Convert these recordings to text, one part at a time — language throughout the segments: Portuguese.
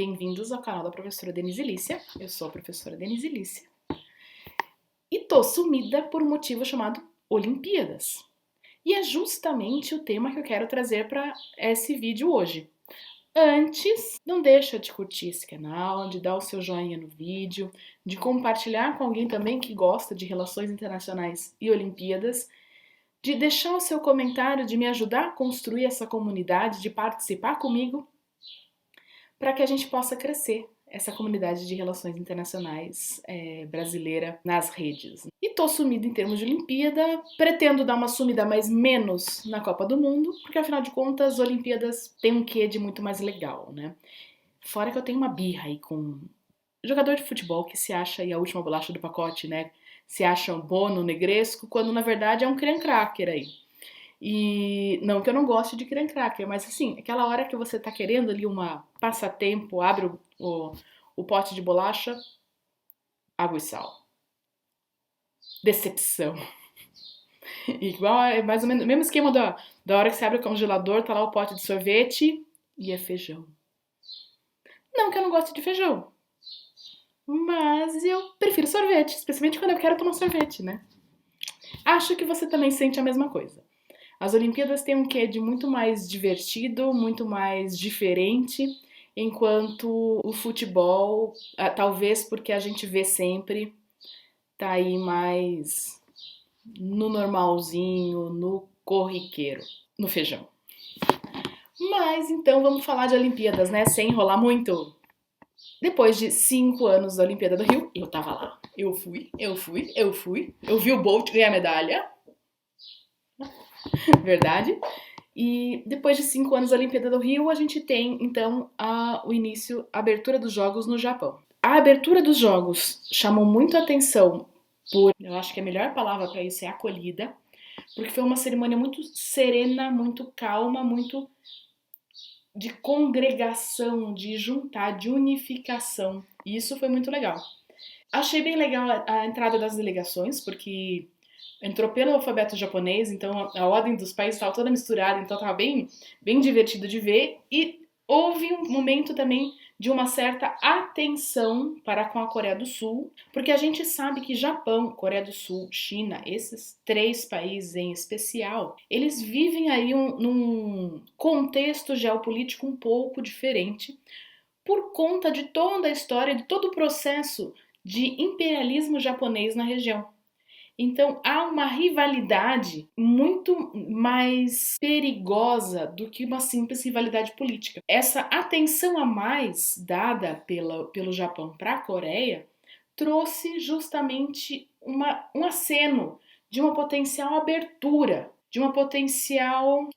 Bem-vindos ao canal da professora Denise Lícia. Eu sou a professora Denise Lícia. E tô sumida por um motivo chamado Olimpíadas. E é justamente o tema que eu quero trazer para esse vídeo hoje. Antes, não deixa de curtir esse canal, de dar o seu joinha no vídeo, de compartilhar com alguém também que gosta de relações internacionais e Olimpíadas, de deixar o seu comentário, de me ajudar a construir essa comunidade, de participar comigo, para que a gente possa crescer essa comunidade de relações internacionais brasileira nas redes. E tô sumida em termos de Olimpíada, pretendo dar uma sumida mais menos na Copa do Mundo, porque afinal de contas, Olimpíadas tem um quê de muito mais legal, né? Fora que eu tenho uma birra aí com jogador de futebol que se acha aí a última bolacha do pacote, né? Se acha um Bono, Negresco, quando na verdade é um creme cracker aí. E não que eu não goste de creme cracker, mas assim, aquela hora que você tá querendo ali uma passatempo, abre o pote de bolacha, água e sal. Decepção. Igual, é mais ou menos o mesmo esquema da hora que você abre o congelador, tá lá o pote de sorvete e é feijão. Não que eu não goste de feijão, mas eu prefiro sorvete, especialmente quando eu quero tomar sorvete, né? Acho que você também sente a mesma coisa. As Olimpíadas têm um quê de muito mais divertido, muito mais diferente, enquanto o futebol, talvez porque a gente vê sempre, tá aí mais no normalzinho, no corriqueiro, no feijão. Mas então vamos falar de Olimpíadas, né? Sem enrolar muito. Depois de 5 anos da Olimpíada do Rio, eu tava lá. Eu fui. Eu vi o Bolt ganhar medalha. Verdade. E depois de 5 anos da Olimpíada do Rio, a gente tem, então, o início, a abertura dos Jogos no Japão. A abertura dos Jogos chamou muito a atenção por, eu acho que a melhor palavra para isso é acolhida, porque foi uma cerimônia muito serena, muito calma, muito de congregação, de juntar, de unificação. E isso foi muito legal. Achei bem legal a entrada das delegações, porque entrou pelo alfabeto japonês, então a ordem dos países estava toda misturada, então estava bem divertido de ver. E houve um momento também de uma certa atenção para com a Coreia do Sul, porque a gente sabe que Japão, Coreia do Sul, China, esses 3 países em especial, eles vivem aí num contexto geopolítico um pouco diferente, por conta de toda a história, de todo o processo de imperialismo japonês na região. Então há uma rivalidade muito mais perigosa do que uma simples rivalidade política. Essa atenção a mais dada pelo Japão para a Coreia trouxe justamente um aceno de uma potencial abertura, de uma potencial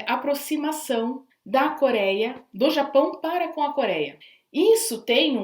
aproximação da Coreia, do Japão para com a Coreia. Isso tem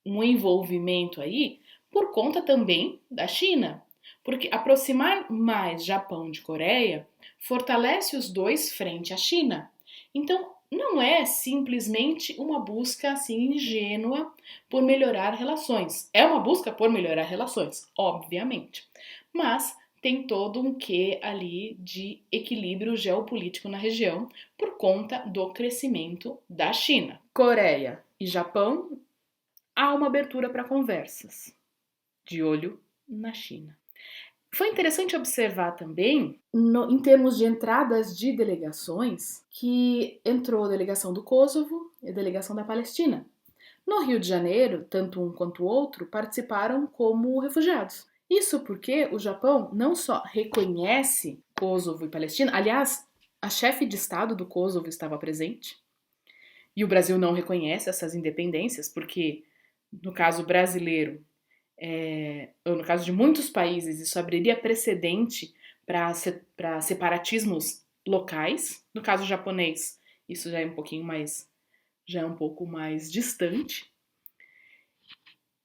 um envolvimento aí por conta também da China, porque aproximar mais Japão de Coreia fortalece os dois frente à China. Então, não é simplesmente uma busca assim ingênua por melhorar relações. É uma busca por melhorar relações, obviamente, mas tem todo um quê ali de equilíbrio geopolítico na região por conta do crescimento da China. Coreia e Japão, há uma abertura para conversas, de olho na China. Foi interessante observar também, em termos de entradas de delegações, que entrou a delegação do Kosovo e a delegação da Palestina. No Rio de Janeiro, tanto um quanto o outro participaram como refugiados. Isso porque o Japão não só reconhece Kosovo e Palestina, aliás, a chefe de Estado do Kosovo estava presente, e o Brasil não reconhece essas independências, porque no caso brasileiro, ou no caso de muitos países, isso abriria precedente para separatismos locais. No caso japonês, isso já é um pouco mais distante.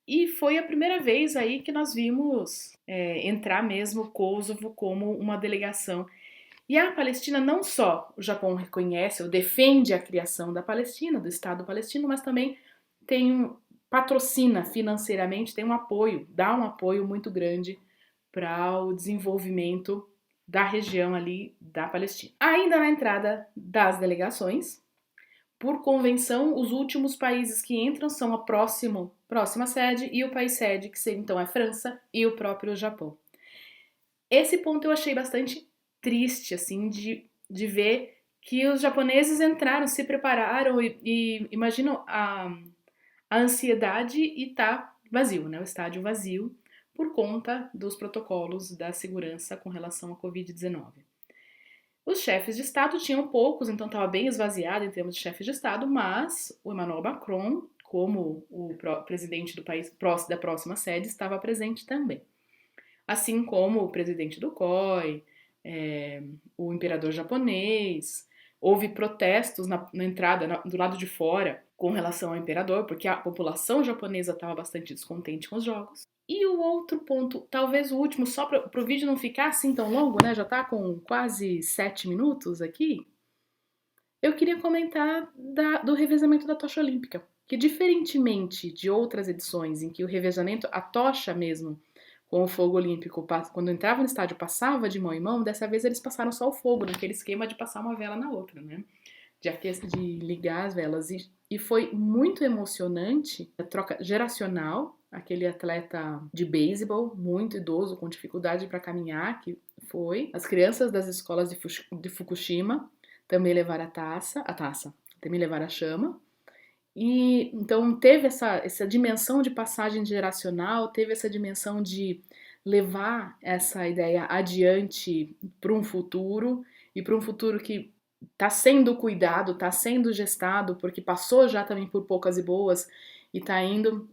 E foi a primeira vez aí que nós vimos entrar mesmo Kosovo como uma delegação. E a Palestina, não só o Japão reconhece ou defende a criação da Palestina, do Estado palestino, mas também patrocina financeiramente, tem um apoio, dá um apoio muito grande para o desenvolvimento da região ali da Palestina. Ainda na entrada das delegações, por convenção, os últimos países que entram são a próxima sede e o país sede, que então é a França e o próprio Japão. Esse ponto eu achei bastante triste, assim, de ver que os japoneses entraram, se prepararam e imaginam a ansiedade e tá vazio, né? O estádio vazio por conta dos protocolos da segurança com relação à Covid-19. Os chefes de Estado tinham poucos, então estava bem esvaziado em termos de chefes de Estado, mas o Emmanuel Macron, como o presidente do país da próxima sede, estava presente também. Assim como o presidente do COI, o imperador japonês. Houve protestos na entrada, do lado de fora, com relação ao imperador, porque a população japonesa estava bastante descontente com os jogos. E o outro ponto, talvez o último, só para o vídeo não ficar assim tão longo, né? Já tá com quase 7 minutos aqui. Eu queria comentar do revezamento da tocha olímpica, que diferentemente de outras edições em que o revezamento, a tocha mesmo, com o fogo olímpico, quando entrava no estádio passava de mão em mão, dessa vez eles passaram só o fogo, naquele esquema de passar uma vela na outra, né? De ligar as velas. E foi muito emocionante a troca geracional, aquele atleta de beisebol, muito idoso, com dificuldade para caminhar, que foi. As crianças das escolas de Fukushima também levaram a taça, também levaram a chama. E então teve essa dimensão de passagem geracional, teve essa dimensão de levar essa ideia adiante para um futuro, e para um futuro que está sendo cuidado, está sendo gestado, porque passou já também por poucas e boas e está indo.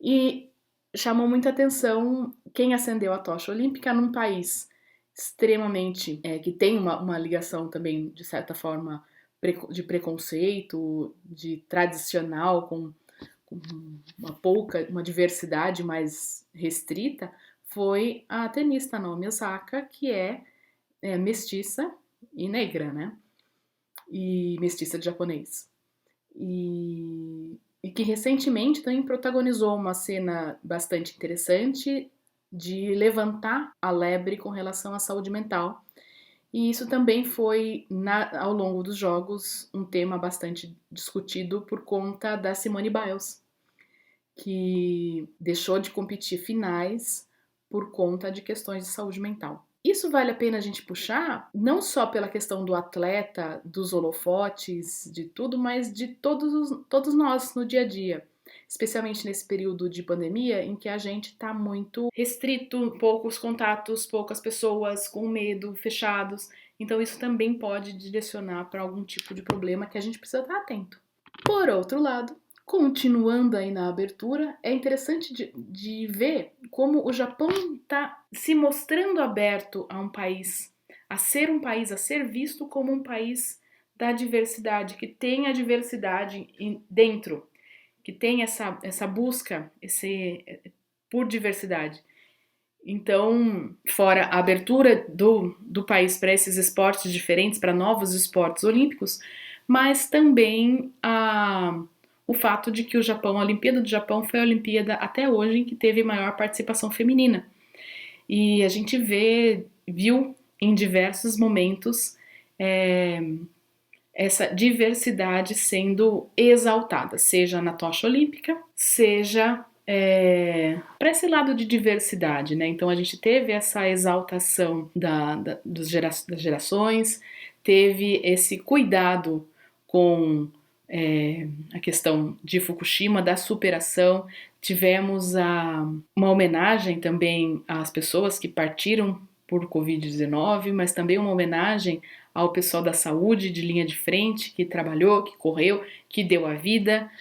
E chamou muita atenção quem acendeu a tocha olímpica num país extremamente que tem uma ligação também, de certa forma, de preconceito, de tradicional, com uma diversidade mais restrita, foi a tenista Naomi Osaka, que é mestiça e negra, né? E mestiça de japonês. E que recentemente também protagonizou uma cena bastante interessante de levantar a lebre com relação à saúde mental. E isso também foi, ao longo dos jogos, um tema bastante discutido por conta da Simone Biles, que deixou de competir finais por conta de questões de saúde mental. Isso vale a pena a gente puxar, não só pela questão do atleta, dos holofotes, de tudo, mas de todos nós no dia a dia. Especialmente nesse período de pandemia em que a gente está muito restrito, poucos contatos, poucas pessoas, com medo, fechados. Então isso também pode direcionar para algum tipo de problema que a gente precisa estar atento. Por outro lado, continuando aí na abertura, é interessante de ver como o Japão está se mostrando aberto a um país, a ser visto como um país da diversidade, que tem a diversidade dentro, que tem essa busca por diversidade. Então, fora a abertura do país para esses esportes diferentes, para novos esportes olímpicos, mas também o fato de que a Olimpíada do Japão foi a Olimpíada até hoje em que teve maior participação feminina. E a gente viu em diversos momentos essa diversidade sendo exaltada, seja na tocha olímpica, seja para esse lado de diversidade, né? Então a gente teve essa exaltação das gerações, teve esse cuidado com a questão de Fukushima, da superação. Tivemos uma homenagem também às pessoas que partiram por Covid-19, mas também uma homenagem ao pessoal da saúde de linha de frente, que trabalhou, que correu, que deu a vida.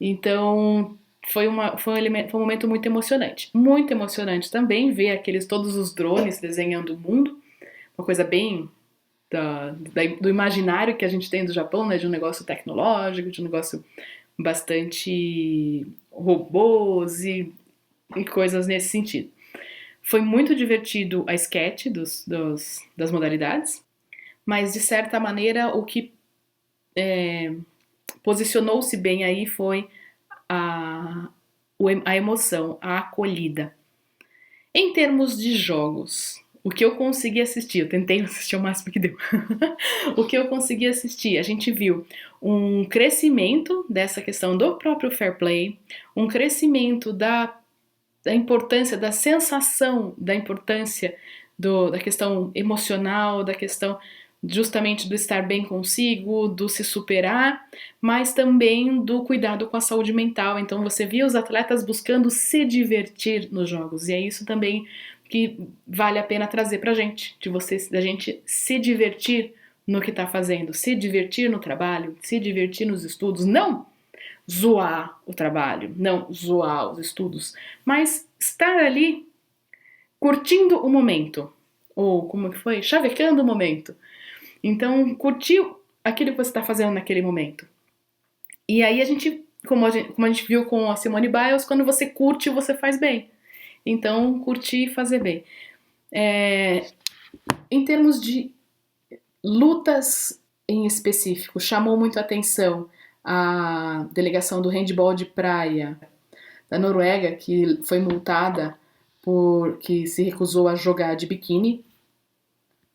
Então foi um momento muito emocionante. Muito emocionante também ver todos os drones desenhando o mundo, uma coisa bem do imaginário que a gente tem do Japão, né, de um negócio tecnológico, de um negócio bastante robôs e coisas nesse sentido. Foi muito divertido a sketch das modalidades, mas de certa maneira o que posicionou-se bem aí foi a emoção, a acolhida. Em termos de jogos, o que eu consegui assistir, eu tentei assistir o máximo que deu. O que eu consegui assistir, a gente viu um crescimento dessa questão do próprio fair play, um crescimento da importância, da sensação, da importância da questão emocional, da questão justamente do estar bem consigo, do se superar, mas também do cuidado com a saúde mental. Então você via os atletas buscando se divertir nos jogos, e é isso também que vale a pena trazer pra gente, da gente se divertir no que tá fazendo, se divertir no trabalho, se divertir nos estudos, não zoar o trabalho, não zoar os estudos, mas estar ali curtindo o momento, ou como que foi? Chavecando o momento. Então, curtir aquilo que você está fazendo naquele momento. E aí como a gente viu com a Simone Biles, quando você curte, você faz bem. Então, curtir e fazer bem. Em termos de lutas em específico, chamou muito a atenção a delegação do handball de praia da Noruega, que foi multada porque se recusou a jogar de biquíni.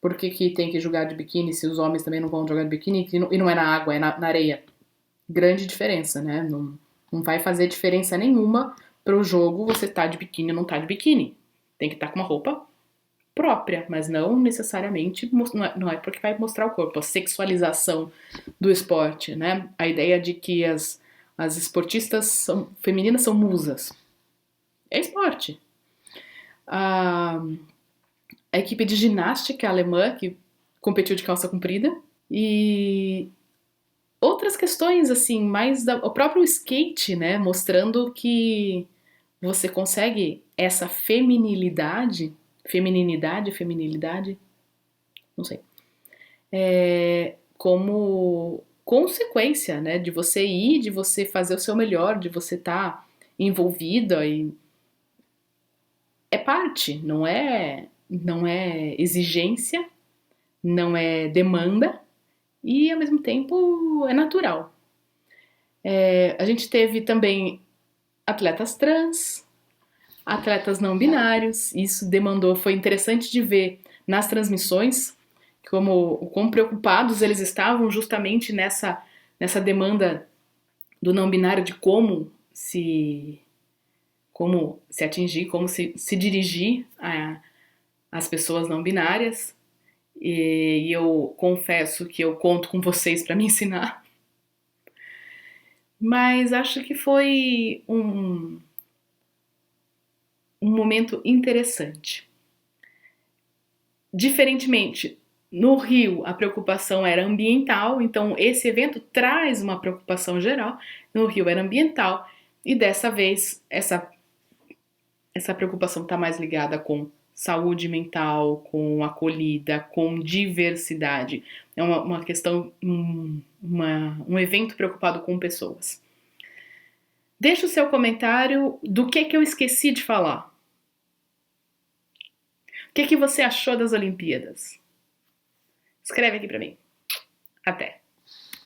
Por que tem que jogar de biquíni se os homens também não vão jogar de biquíni? E não é na água, é na areia. Grande diferença, né? Não vai fazer diferença nenhuma pro jogo você tá de biquíni ou não tá de biquíni. Tem que estar com uma roupa própria, mas não necessariamente, não é porque vai mostrar o corpo. A sexualização do esporte, né? A ideia de que as esportistas femininas são musas. É esporte. A equipe de ginástica alemã, que competiu de calça comprida, e outras questões, assim, mais o próprio skate, né, mostrando que você consegue essa feminilidade, não sei, como consequência, né, de você ir, de você fazer o seu melhor, de você estar envolvida, e é parte, não é exigência, não é demanda, e ao mesmo tempo é natural. A gente teve também atletas trans, atletas não binários, isso foi interessante de ver nas transmissões o quão preocupados eles estavam justamente nessa demanda do não binário, de como se atingir, como se dirigir às pessoas não binárias. E eu confesso que eu conto com vocês para me ensinar. Mas acho que foi um momento interessante. Diferentemente, no Rio a preocupação era ambiental, então esse evento traz uma preocupação geral. No Rio era ambiental, e dessa vez essa preocupação está mais ligada com saúde mental, com acolhida, com diversidade. É uma questão, um evento preocupado com pessoas. Deixa o seu comentário do que eu esqueci de falar. O que você achou das Olimpíadas? Escreve aqui pra mim. Até!